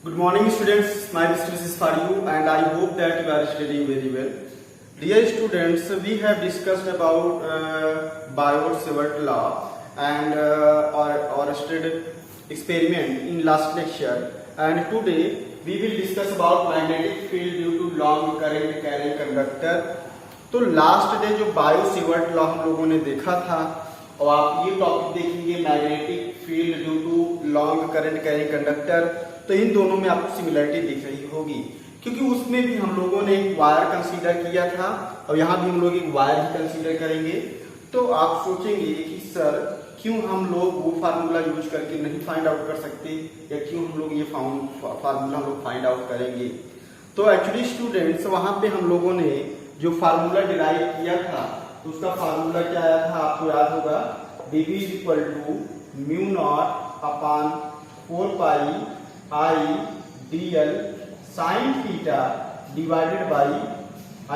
Good morning students, my best wishes for you and I hope that you are studying very well. Dear students, we have discussed about Biot-Savart law and our studied experiment in last lecture, and today we will discuss about magnetic field due to long current carrying conductor. तो last day जो Biot-Savart law हम लोगों ने देखा था और आप ये टॉपिक देखेंगे magnetic field due to long current carrying conductor. तो इन दोनों में आपको सिमिलरिटी दिख रही होगी क्योंकि उसमें भी हम लोगों ने एक वायर कंसीडर किया था और यहाँ भी हम लोग एक वायर ही कंसीडर करेंगे। तो आप सोचेंगे कि सर क्यों हम लोग वो फार्मूला यूज करके नहीं फाइंड आउट कर सकते या क्यों हम लोग ये फार्मूला हम लोग फाइंड आउट करेंगे। तो एक्चुअली स्टूडेंट्स वहां पे हम लोगों ने जो फार्मूला डिराइव किया था तो उसका फार्मूला क्या आया था आपको याद होगा, dV equal to mu naught upon 4 pi I dl sine theta divided by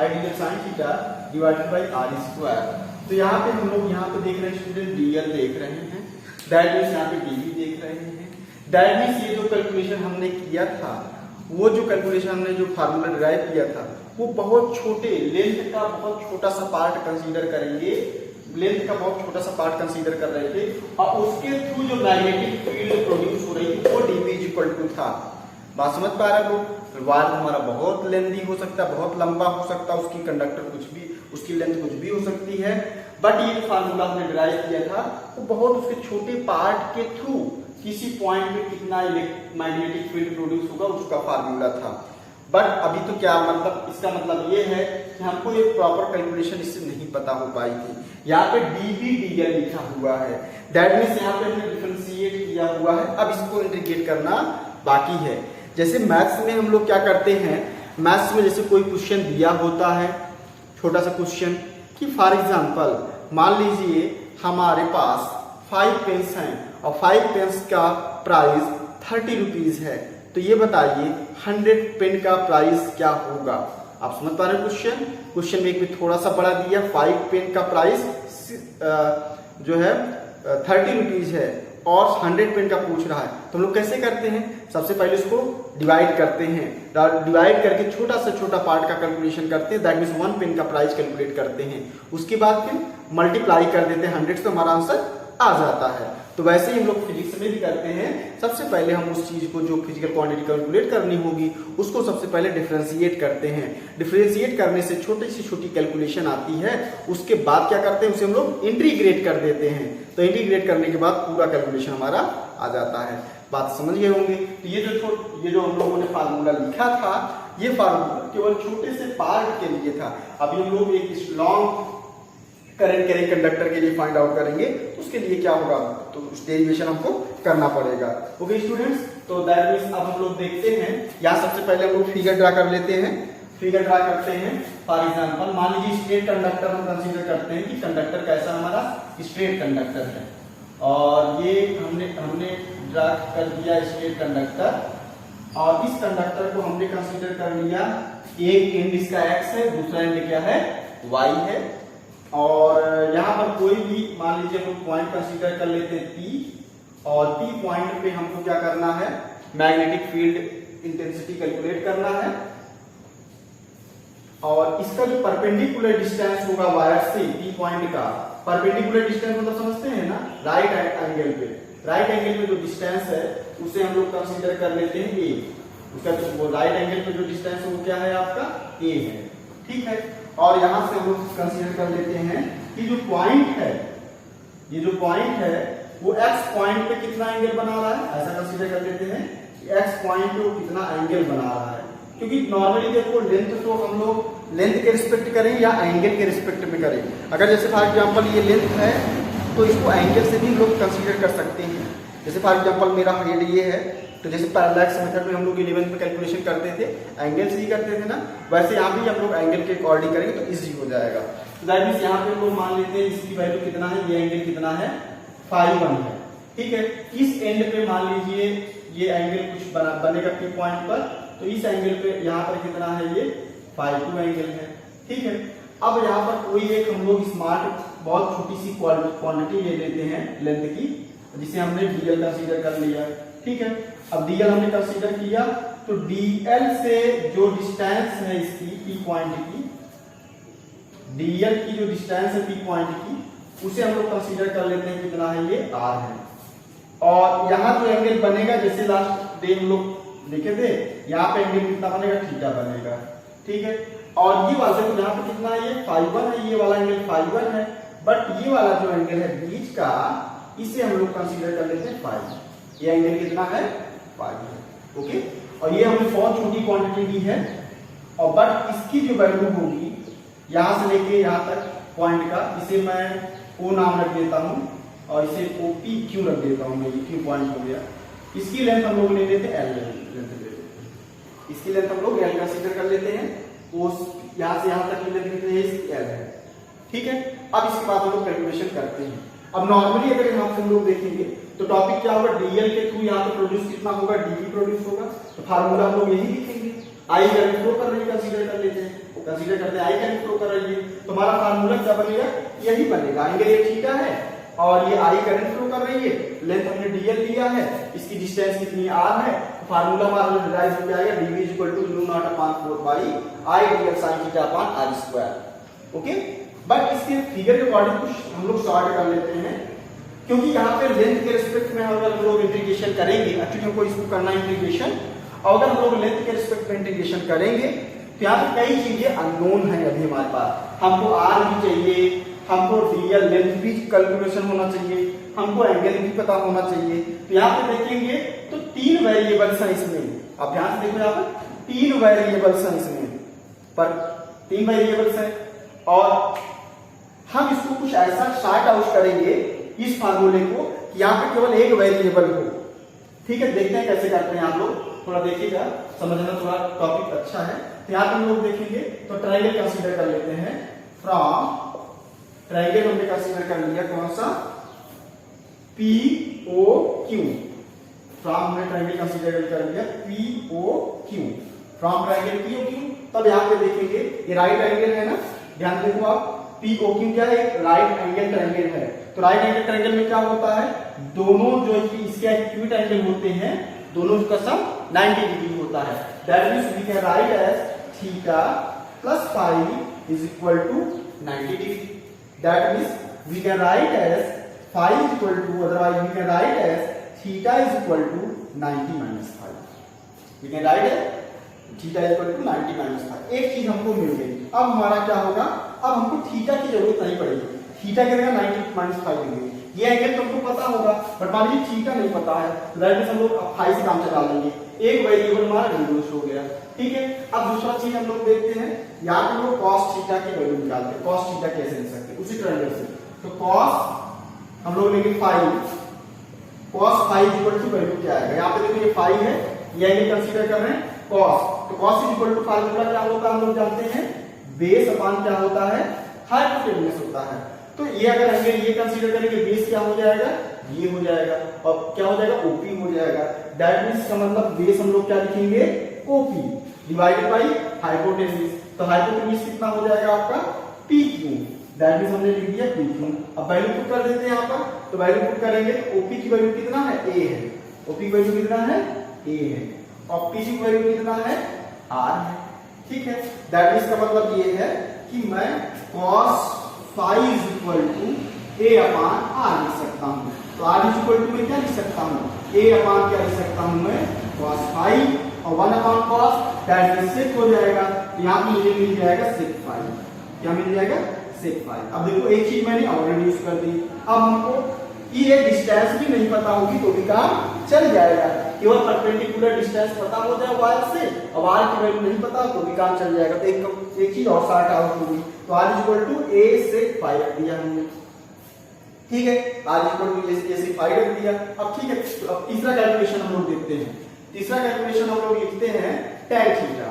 I dl sine theta divided by R square. तो यहाँ पे हम लोग यहाँ पे देख रहे हैं स्टूडेंट dl देख रहे हैं, दैट मीन्स यहाँ पे dv देख रहे हैं। दैट मीन्स ये जो कैलकुलेशन हमने किया था, वो जो कैलकुलेशन हमने जो फार्मूला डिराइव किया था वो बहुत छोटे लेंथ का बहुत छोटा सा पार्ट कंसीडर करेंगे, लेंथ का बहुत छोटा सा पार्ट कंसीडर कर रहे थे और उसके थ्रू जो मैग्नेटिक फील्ड प्रोड्यूस हो रही थी वो dV इक्वल टू था। बात समझ पा रहे हो? वायर हमारा बहुत लेंथी हो सकता है, बहुत लंबा हो सकता है, उसकी कंडक्टर कुछ भी, उसकी लेंथ कुछ भी हो सकती है, बट ये फार्मूला हमने डिराइव किया था वो बहुत उसके छोटे पार्ट के थ्रू किसी पॉइंट में कितना मैग्नेटिक फील्ड प्रोड्यूस होगा उसका फार्मूला था। बट अभी तो क्या मतलब, इसका मतलब ये है कि हमको एक प्रॉपर कैलकुलेशन इससे नहीं पता हो पाई थी। यहाँ पे dV dl लिखा हुआ है, दैट मीन्स यहाँ पे हमने डिफरेंशिएट किया हुआ है, अब इसको इंटीग्रेट करना बाकी है। जैसे मैथ्स में हम लोग क्या करते हैं, मैथ्स में जैसे कोई क्वेश्चन दिया होता है, छोटा सा क्वेश्चन कि फॉर एग्जांपल मान लीजिए हमारे पास 5 पेन्स हैं और 5 पेन्स का प्राइस 30 रुपीज है, तो ये बताइए 100 पेन का प्राइस क्या होगा। आप समझ पा रहे हैं क्वेश्चन में एक भी थोड़ा सा बड़ा दिया, 5 पेन का प्राइस जो है 30 रुपीज है और 100 पेन का पूछ रहा है, तो हम लोग कैसे करते हैं, सबसे पहले इसको डिवाइड करते हैं, डिवाइड करके छोटा से छोटा पार्ट का कैलकुलेशन करते हैं, दैट मीन्स 1 पेन का प्राइस कैलकुलेट करते हैं, उसके बाद फिर मल्टीप्लाई कर देते हैं 100 से, हमारा आंसर आ जाता है। तो वैसे ही हम लोग फिजिक्स में भी करते हैं, सबसे पहले हम उस चीज को जो फिजिकल क्वांटिटी कैलकुलेट करनी होगी उसको सबसे पहले डिफरेंशिएट करते हैं। डिफरेंशिएट करने से छोटी से छोटी कैलकुलेशन आती है, उसके बाद क्या करते हैं, उसे हम लोग इंटीग्रेट कर देते हैं, तो इंटीग्रेट करने के बाद पूरा कैलकुलेशन हमारा आ जाता है। बात समझ गए होंगे। तो ये जो हम लोगों ने फार्मूला लिखा था, ये फार्मूला केवल छोटे से पार्ट के लिए था। अभी हम लोग एक लॉन्ग करंट कैरिंग कंडक्टर के लिए फाइंड आउट करेंगे, तो उसके लिए क्या होगा, तो उस डेरिवेशन हमको करना पड़ेगा। ओके स्टूडेंट्स, तो दैट मींस अब हम लोग देखते हैं, यहाँ सबसे पहले हम लोग फिगर ड्रा कर लेते हैं। फिगर ड्रा करते हैं, फॉर एग्जांपल मान लीजिए स्ट्रेट कंडक्टर हम कंसीडर करते हैं कि कंडक्टर कैसा हमारा स्ट्रेट कंडक्टर है और ये हमने ड्रा कर दिया स्ट्रेट कंडक्टर और इस कंडक्टर को हमने कंसीडर कर लिया, एक एंड इसका x है, दूसरा एंड क्या है, y है, और यहाँ पर कोई भी मान लीजिए हम पॉइंट कंसीडर कर लेते हैं P, और P पॉइंट पे हमको क्या करना है, मैग्नेटिक फील्ड इंटेंसिटी कैलकुलेट करना है और इसका जो परपेंडिकुलर डिस्टेंस होगा वायर से P पॉइंट का, परपेंडिकुलर डिस्टेंस मतलब समझते हैं ना, राइट एंगल पे, राइट एंगल पे जो डिस्टेंस है उसे हम लोग कंसीडर कर लेते हैं A, उसका जो राइट एंगल पे जो डिस्टेंस है वो क्या है आपका A है, ठीक है। और यहां से हम लोग कंसीडर कर लेते हैं कि जो पॉइंट है, ये जो पॉइंट है वो x पॉइंट पे कितना एंगल बना रहा है, ऐसा कंसीडर कर लेते हैं कि x पॉइंट पे वो कितना एंगल बना रहा है, क्योंकि नॉर्मली देखो लेंथ तो हम लोग लेंथ के रिस्पेक्ट करें या एंगल के रिस्पेक्ट में करें। अगर जैसे फॉर एग्जांपल ये लेंथ है तो इसको एंगल से भी लोग कंसीडर कर सकते हैं। जैसे फॉर एग्जांपल मेरा हेड ये है, तो जैसे पैरेलैक्स मेथड में हम लोग 11th में कैलकुलेशन करते थे एंगल से ही करते थे ना, वैसे यहाँ भी हम लोग एंगल के अकॉर्डिंग करेंगे तो इजी हो जाएगा। तो दैट मींस यहाँ पे हम लोग मान लेते हैं इसकी वैल्यू कितना है, ये एंगल कितना है, φ1 है, ठीक है। इस एंड पे मान लीजिए ये एंगल कुछ बनेगा P पॉइंट पर, तो इस एंगल पे यहाँ पर कितना है, ये φ2 एंगल है, ठीक है। अब यहाँ पर कोई एक हम लोग स्मार्ट बहुत छोटी सी क्वांटिटी ले लेते हैं लेंथ की, जिसे हमने dl कंसीडर कर लिया, ठीक है। अब डीएल हमने कंसीडर किया, तो डीएल से जो डिस्टेंस है इसकी पी पॉइंट की, डीएल की जो डिस्टेंस है पी पॉइंट की, उसे हम लोग कंसीडर कर लेते हैं कितना है, ये आर है। और यहाँ जो एंगल बनेगा, जैसे लास्ट डे हम लोग देखे थे, यहाँ पे एंगल कितना बनेगा, थीटा बनेगा, ठीक है। और ये वाला देखो यहाँ पे कितना है, ये फाइव 1 है, ये वाला एंगल फाइव 1 है, बट ये वाला जो एंगल है बीच का, इसे हम लोग कंसीडर कर लेते हैं 5। ये एंगल कितना है, 5 है, ओके। और ये हमने बहुत छोटी क्वांटिटी दी है, और बट इसकी जो वैल्यू होगी यहां से लेके यहां तक पॉइंट का, इसे मैं ओ नाम रख देता हूं, और इसे ओपी क्यू रख देता हूं, मैं क्यू पॉइंट हो गया। इसकी लेंथ हम लोग ले लेते हैं एल लेंथ ले लेते हैं, इसकी लेंथ हम लोग एल कंसीडर कर लेते हैं, यहां से यहां तक की लेंथ कितनी है, इसकी एल है, ठीक है। अब इसके बाद हम लोग कैलकुलेशन करते हैं। अब नॉर्मली अगर यहाँ से हम लोग देखेंगे तो टॉपिक क्या होगा, डीएल के थ्रू यहाँ पे प्रोड्यूस कितना होगा, डीवी प्रोड्यूस होगा, तो फार्मूला हम लोग यही लिखेंगे, आई करंट फ्लो कर रही है, कंसीडर कर लेते हैं, कंसीडर करते हैं आई करंट फ्लो कर रही है, तो हमारा फार्मूला क्या बनेगा, यही बनेगा, एंगल ये थीटा है और ये आई करंट फ्लो कर रही है, लेंथ हमने डीएल लिया है, इसकी डिस्टेंस कितनी आर है, तो फार्मूला हमारा डिराइव हो जाएगा DV is equal to mu naught upon 4 pi I DL sin theta upon R square, okay. But इसके फिगर के अकॉर्डिंग कुछ हम लोग सॉर्ट कर लेते हैं, क्योंकि यहाँ पे लेंथ के रिस्पेक्ट में अगर हम लोग इंटीग्रेशन करेंगे, एक्चुअली हमको इसको करना है इंटीग्रेशन, और अगर हम लोग लेंथ के रिस्पेक्ट में इंटीग्रेशन करेंगे तो यहाँ पे कई चीजें अननोन है अभी हमारे पास, हमको आर भी चाहिए, हमको डीएल लेंथ भी कैलकुलेशन होना चाहिए, हमको एंगल भी पता होना चाहिए। तो यहाँ पे देखेंगे तो 3 वेरिएबल्स हैं इसमें, आप ध्यान से देखो यहाँ पर 3 वेरिएबल्स हैं इसमें, पर 3 वेरिएबल्स हैं, और हम इसको कुछ ऐसा शार्ट आउट करेंगे इस फार्मूले को, यहाँ पे केवल एक वेरिएबल हो, ठीक है। देखते हैं कैसे करते हैं, आप लोग थोड़ा देखिएगा, समझना थोड़ा टॉपिक अच्छा है। तो यहाँ पे हम लोग देखेंगे तो ट्रायंगल कंसीडर कर लेते हैं, फ्रॉम ट्रायंगल हमने कंसीडर कर लिया कौन सा, पी ओ क्यू, फ्रॉम हमने ट्रायंगल कंसीडर कर लिया P O Q, from triangle P O Q. तब यहाँ पे देखेंगे ये राइट एंगल है ना, ध्यान देखो आप, पी ओ क्यू क्या है, राइट एंगल ट्रायंगल है, तो राइट एंगल ट्रायंगल में क्या होता है, दोनों जो इसके एक्यूट एंगल होते हैं, दोनों का सम 90 डिग्री होता है, that means we can write as theta plus phi is equal to 90 degree, that means we can write as phi is equal to, otherwise we can write as theta is equal to 90 minus phi, we can write as theta is equal to 90 minus phi. एक चीज हमको मिल गई, अब हमारा क्या होगा, अब हमको थीटा की जरूरत नहीं पड़ेगी, थीटा क्या रहेगा 90 माइनस फाइव डिग्री, ये एंगल तुमको पता होगा, बट मान लीजिए थीटा नहीं पता है, दैट मींस हम लोग अब फाई से काम चला लेंगे, एक वेरिएबल हमारा रिड्यूस हो गया, ठीक है। अब दूसरा चीज हम लोग देखते हैं, यहाँ पे लोग cos थीटा की वैल्यू निकालते हैं, cos थीटा कैसे लिख सकते हैं उसी ट्रायंगल से, तो cos हम लोग लेंगे 5, cos 5 इक्वल टू वैल्यू क्या है, यहाँ पे देखो ये 5 है, ये एंगल कंसीडर कर रहे हैं cos, तो cos is equal to formula क्या होता है हम लोग जानते हैं, बेस अपॉन क्या होता है, हाइपोटेन्यूज होता है। तो ये अगर एंगल ये कंसीडर करेंगे, बेस क्या हो जाएगा, ये हो जाएगा, और क्या हो जाएगा, ओपी हो जाएगा, दैट मींस का मतलब बेस हम लोग क्या लिखेंगे, ओपी डिवाइडेड बाय हाइपोटेन्यूज, तो हाइपोटेन्यूज कितना हो जाएगा आपका, पी क्यू, दैट मींस हमने लिख दिया पी क्यू। अब वैल्यू पुट कर देते हैं यहाँ पर, तो वैल्यू पुट करेंगे तो ओपी की वैल्यू कितना है, ए है, ओपी की वैल्यू कितना है, ए है, और पी की वैल्यू कितना है, आर है, ठीक है। दैट मींस का मतलब ये है कि मैं cos phi is equal to A upon R लिख सकता हूँ, तो आर इज इक्वल टू मैं क्या लिख सकता हूँ, ए अपॉन क्या लिख सकता हूँ मैं, cos फाई, और 1 अपॉन cos, दैट मींस सेक हो जाएगा, यहाँ पे मुझे मिल जाएगा सेक फाई, क्या मिल जाएगा, सेक फाई। अब देखो एक चीज मैंने और रिड्यूस कर दी, अब हमको ये डिस्टेंस भी नहीं पता होगी तो भी काम चल जाएगा, केवल परपेंडिकुलर डिस्टेंस पता हो जाए वायर से, और आर की वैल्यू नहीं पता तो भी काम चल जाएगा, तो एक चीज और सॉर्ट आउट होगी, तो R is equal to A sec phi रख दिया हमने, ठीक है, R is equal to A sec phi रख दिया। अब ठीक है, तो अब तीसरा कैलकुलेशन हम लोग देखते हैं, तीसरा कैलकुलेशन हम लोग लिखते हैं tan थीटा,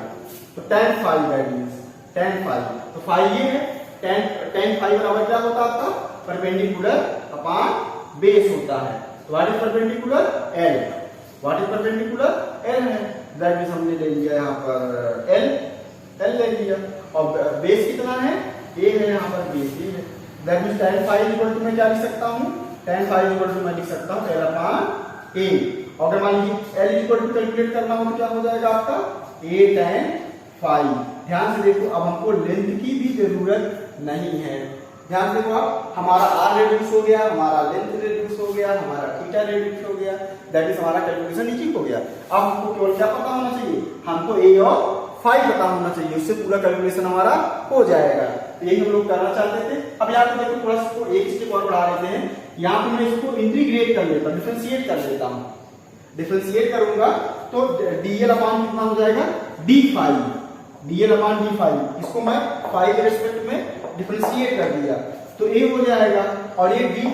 तो tan phi values, tan phi, तो फाई ये है, tan फाई बराबर क्या होता है आपका, परपेंडिकुलर अपॉन बेस होता है, तो what is perpendicular, L, what is perpendicular, L है, दैट मींस हमने ले लिया यहाँ पर एल ले लिया, और बेस कितना है, ए है, यहाँ पर बेस ए है, that means tan phi equal to मैं क्या लिख सकता हूँ, tan फाई इक्वल टू मैं लिख सकता हूँ एल अपॉन ए, अगर मान लीजिए L इक्वल टू कैलकुलेट करना हो तो क्या हो जाएगा आपका A tan फाई। ध्यान से देखो, अब हमको लेंथ की भी जरूरत नहीं है। ध्यान देखो, आप हमारा R रेड्यूस हो गया, हमारा लेंथ रेड्यूस हो गया, हमारा थीटा रेड्यूस हो गया, दैट इज हमारा कैलकुलेशन नीचे हो गया। अब हमको केवल क्या पता होना चाहिए, हमको A और फाई पता होना चाहिए, उससे पूरा कैलकुलेशन हमारा हो जाएगा। यही हम लोग करना चाहते थे। अब यहाँ पे देखो थोड़ा सा एक स्टेप और बढ़ा लेते हैं। यहाँ पे मैं इसको इंटीग्रेट कर लेता हूँ, डिफरेंशिएट कर लेता हूँ। डिफरेंशिएट करूंगा तो dl अपान कितना हो जाएगा d फाई, dl अपान d फाई। इसको मैं फाई के रिस्पेक्ट में डिफरेंशिएट कर दिया तो a हो जाएगा, और ये d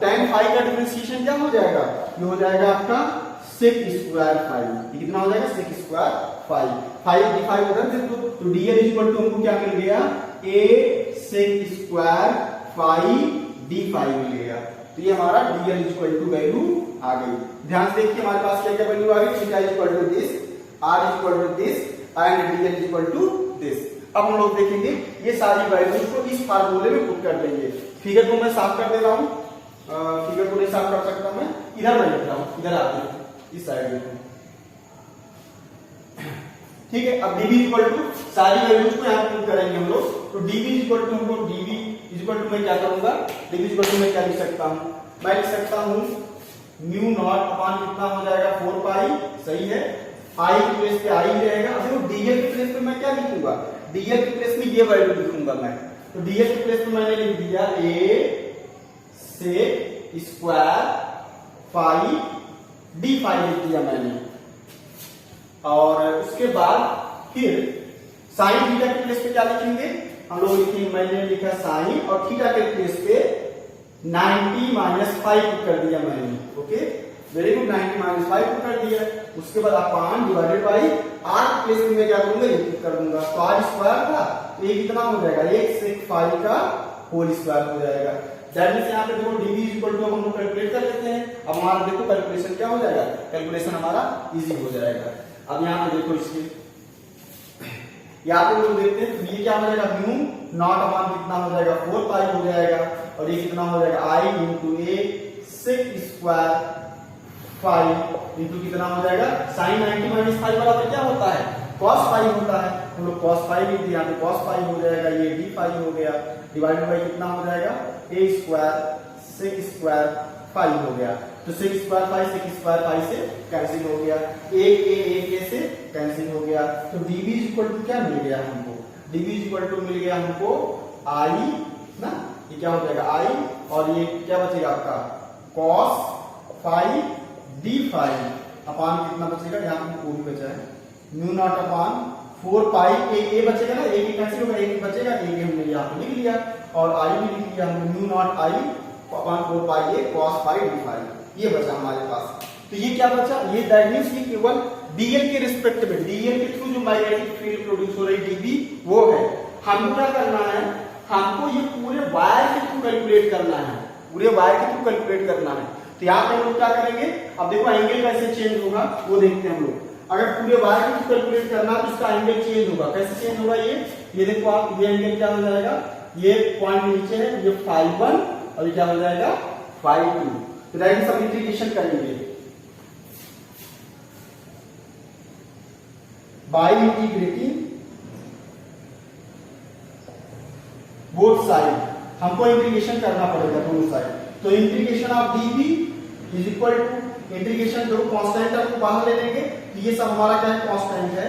tan फाई का डिफरेंशिएशन क्या हो जाएगा, ये हो जाएगा आपका sec स्क्वायर फाई। ये कितना हो जाएगा sec square phi. Phi d phi उधर से तो dl इक्वल टू हमको क्या मिल गया, a sec square phi d phi मिल गया। तो ये हमारा dl इक्वल टू वैल्यू आ गई। ध्यान से देखिए हमारे पास क्या क्या वैल्यू आ गई, theta equal to this, r equal to this and dl equal to this. अब हम लोग देखेंगे ये सारी वैल्यूज को इस फार्मूले में पुट कर देंगे। फिगर को मैं साफ कर दे रहा हूं, फिगर को नहीं साफ कर सकता मैं, इधर मैं लिख रहा हूं, इधर आते हैं इस साइड में। ठीक है, अब dv इक्वल टू सारी वैल्यूज को यहां पुट करेंगे हम लोग। तो dv इक्वल टू हमको dv इक्वल टू मैं क्या करूंगा, dv इक्वल टू मैं क्या लिख सकता हूं, मैं लिख सकता हूं म्यू नॉट अपान कितना हो जाएगा 4 पाई, सही है। आई की प्लेस पे आई रहेगा। अब dl की प्लेस पे मैं क्या लिखूंगा, dl की प्लेस में ये वैल्यू लिखूंगा मैं। तो dl की प्लेस पे मैंने लिख दिया a sec square phi d phi लिख दिया मैंने। और उसके बाद फिर साइन थीटा के प्लेस पे क्या लिखेंगे, हम लोग लिखेंगे, मैंने लिखा साइन और थीटा के प्लेस पे 90 माइनस 5 कर दिया मैंने। ओके, वेरी गुड, 90 माइनस 5 कर दिया। उसके बाद अपान डिवाइडेड बाई r प्लेस में मैं क्या करूंगा, ये कर दूंगा। तो r स्क्वायर था तो ये कितना हो जाएगा, 1 sec फाई का होल स्क्वायर हो जाएगा। दैट मींस यहाँ पे देखो dv इक्वल टू हम लोग कैलकुलेट कर लेते हैं। अब हमारा देखो कैलकुलेशन क्या हो जाएगा, कैलकुलेशन हमारा इजी हो जाएगा। अब यहाँ पे देखो इसके यहाँ पे लोग देखते हैं, ये क्या हो जाएगा, म्यू नॉट अपान कितना हो जाएगा 4 पाई हो जाएगा, और ये कितना हो जाएगा i into A sec square phi into कितना हो जाएगा साइन 90 माइनस फाई बराबर क्या होता है, cos फाई होता है। हम लोग cos फाई लिख दिया, यहाँ पे cos फाई हो जाएगा, ये d फाई हो गया, डिवाइडेड बाई कितना हो जाएगा a square sec square phi हो गया। तो sec square phi sec square phi से कैंसिल हो गया, एक से कैंसिल हो गया। तो dv इक्वल टू क्या मिल गया हमको, dv इक्वल टू मिल गया हमको i ना, ये क्या हो जाएगा i, और ये क्या बचेगा आपका cos फाई d फाई अपान कितना बचेगा, यहाँ पे ओ भी बचा है, म्यू नॉट अपान 4 पाई ए बचेगा ना, एक कैंसिल होगा, एक बचेगा, एक हमने यहाँ पे लिख लिया, और i भी लिख लिया हमने, mu naught i upon 4 pi A cos phi d phi, ये बचा हमारे पास। तो ये क्या बचा, ये दैट मींस ये केवल dl के रिस्पेक्ट में, dl के थ्रू जो मैग्नेटिक फील्ड प्रोड्यूस हो रही dv वो है। हमको क्या करना है, हमको ये पूरे वायर के थ्रू कैलकुलेट करना है, पूरे वायर के थ्रू कैलकुलेट करना है। तो यहाँ पे हम लोग क्या करेंगे, अब देखो एंगल कैसे चेंज होगा वो देखते हैं हम लोग। अगर पूरे वायर के थ्रू कैलकुलेट करना है तो इसका एंगल चेंज होगा, कैसे चेंज होगा, ये देखो आप, ये एंगल क्या हो जाएगा, ये पॉइंट नीचे है, ये φ1 और ये क्या हो जाएगा φ2। तो डायरेक्ट सब इंटीग्रेशन करेंगे बाय इंटीग्रेटिंग बोथ साइड, हमको इंटीग्रेशन करना पड़ेगा दोनों साइड। तो integration of dv is equal to integration, जो कांस्टेंट है को बाहर ले लेंगे, तो ये सब हमारा क्या है, कांस्टेंट है।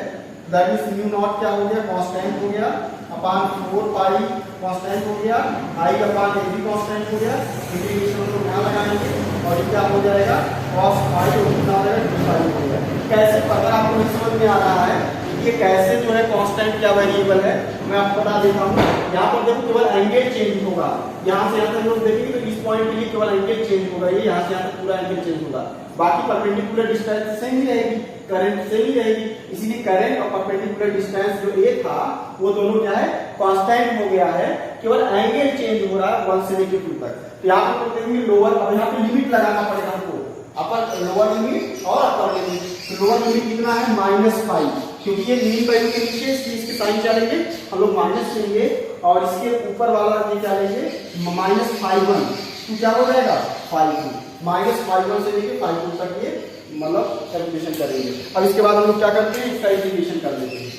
दैट मींस म्यू नॉट क्या हो गया, कांस्टेंट हो गया, अपान 4 पाई कांस्टेंट हो गया, i अपान a भी कांस्टेंट हो गया। इंटीग्रेशन हम लोग यहाँ लगाएंगे और ये क्या हो जाएगा cos फाई और कितना हो जाएगा d फाई हो गया। कैसे पता आपको नहीं समझ में आ रहा है, ये कैसे जो है कांस्टेंट क्या वेरिएबल है, मैं आपको बता देता हूँ। यहाँ पर देखो केवल एंगल चेंज होगा, यहाँ से यहाँ तक लोग देखेंगे तो इस पॉइंट के लिए केवल एंगल चेंज होगा, ये यहाँ से यहाँ तक पूरा एंगल चेंज होगा, बाकी परपेंडिकुलर डिस्टेंस सेम ही रहेगी, करंट सेम ही रहेगी। इसीलिए करंट और परपेंडिकुलर डिस्टेंस जो ए था वो दोनों क्या है, कांस्टेंट हो गया है, केवल एंगल चेंज हो रहा है 1 से लेकर 2 तक। तो यहाँ पर देखेंगे लोअर, अब यहाँ पे लिमिट लगाना पड़ेगा हमको, अपर लोअर लिमिट और अपर लिमिट। तो लोअर लिमिट कितना है -5, क्योंकि ये मीन वैल्यू के नीचे इसके साइन क्या लेंगे हम लोग माइनस लेंगे, और इसके ऊपर वाला ये क्या लेंगे -φ1, तो क्या हो जाएगा φ2, -φ1 से लेके φ2 तक ये मतलब कैलकुलेशन करेंगे। अब इसके बाद हम लोग क्या करते हैं, इसका इंटीग्रेशन कर लेते हैं।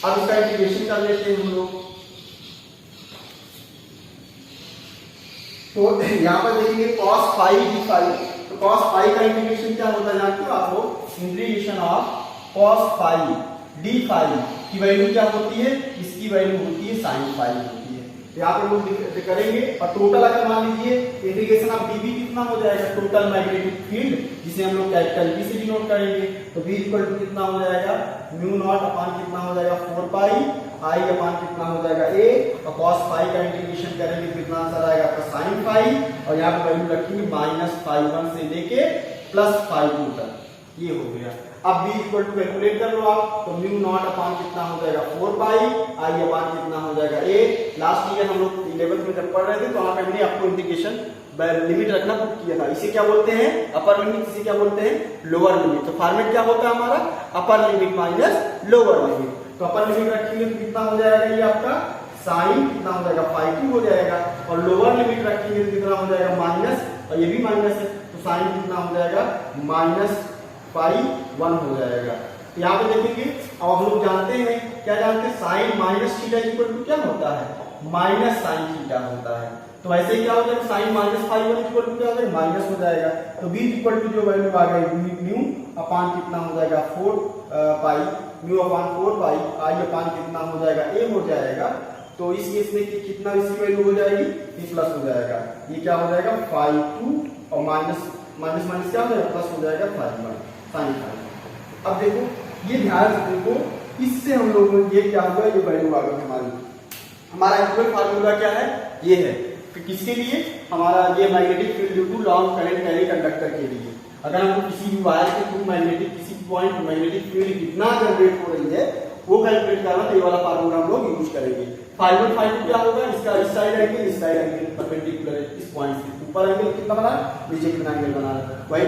अब इसका इंटीग्रेशन कर लेते हैं हम लोग। तो यहाँ पर देखेंगे cos फाई डी फाई, तो cos फाई का इंटीग्रेशन क्या होता है जानते हो आप लोग, integration of cos phi D phi की वैल्यू क्या होती है, इसकी वैल्यू होती है sin फाई होती है। यहाँ पे लोग करेंगे और टोटल अगर मान लीजिए इंटीग्रेशन ऑफ dv कितना हो जाएगा, टोटल मैग्नेटिक फील्ड जिसे हम लोग कैपिटल B से डिनोट करेंगे, तो v इक्वल टू कितना हो जाएगा, म्यू नॉट अपॉन कितना हो जाएगा 4 पाई i अपॉन कितना हो जाएगा a, और cos फाई का इंटीग्रेशन करेंगे तो कितना आंसर आएगा आपका sin फाई, और यहाँ पे वैल्यू रखेंगे माइनस फाई 1 से लेके प्लस फाई 2 तक, ये हो गया। अब b इक्वल टू कैलकुलेट कर लो आप, तो म्यू नॉट अपॉन कितना हो जाएगा 4 पाई i अपॉन कितना हो जाएगा a। लास्ट ईयर हम लोग 11th में जब पढ़ रहे थे तो वहां पे हमने आपको इंटीग्रेशन लिमिट रखना बुक किया था। इसे क्या बोलते हैं, अपर लिमिट, इसे क्या बोलते हैं, लोअर लिमिट। तो फॉर्मेट क्या होता है हमारा, upper limit minus lower limit. तो अपर लिमिट रखेंगे तो कितना हो जाएगा, ये आपका साइन कितना हो जाएगा फाई 2 हो जाएगा, और लोअर लिमिट रखेंगे तो कितना हो जाएगा माइनस, और ये भी माइनस है तो साइन कितना हो जाएगा माइनस फाई 1 हो जाएगा। तो यहाँ पे देखेंगे, अब हम लोग जानते हैं, क्या जानते हैं, sine minus theta equal to क्या होता है, माइनस साइन थीटा होता है। तो ऐसे ही क्या हो जाएगा, sine minus phi 1 equal to क्या हो जाएगा, माइनस हो जाएगा। तो b इक्वल टू जो वैल्यू आ गई म्यू अपॉन कितना हो जाएगा 4 pi, mu upon 4 pi i upon कितना हो जाएगा a हो जाएगा। तो इस केस में कितना इसकी वैल्यू हो जाएगी, ये प्लस हो जाएगा, ये क्या हो जाएगा फाई 2 और माइनस माइनस माइनस क्या हो जाएगा प्लस हो जाएगा फाई 1 साइन फाई। अब देखो ये ध्यान से देखो, इससे हम लोग ये क्या होगा, ये वैल्यू आ गई हमारी, हमारा एक्चुअल फार्मूला क्या है, ये है कि किसके लिए, हमारा ये magnetic field due to long current carry conductor के लिए। अगर हमको किसी भी वायर के थ्रू मैग्नेटिक किसी पॉइंट मैग्नेटिक फील्ड कितना जनरेट हो रही है वो कैलकुलेट करना, तो ये वाला फार्मूला हम लोग यूज करेंगे। फाई 1 फाई 2 क्या होगा, इसका इस साइड एंगल, इस साइड एंगल परपेंडिकुलर है, इस पॉइंट से ऊपर एंगल कितना बना, नीचे कितना एंगल बना, वही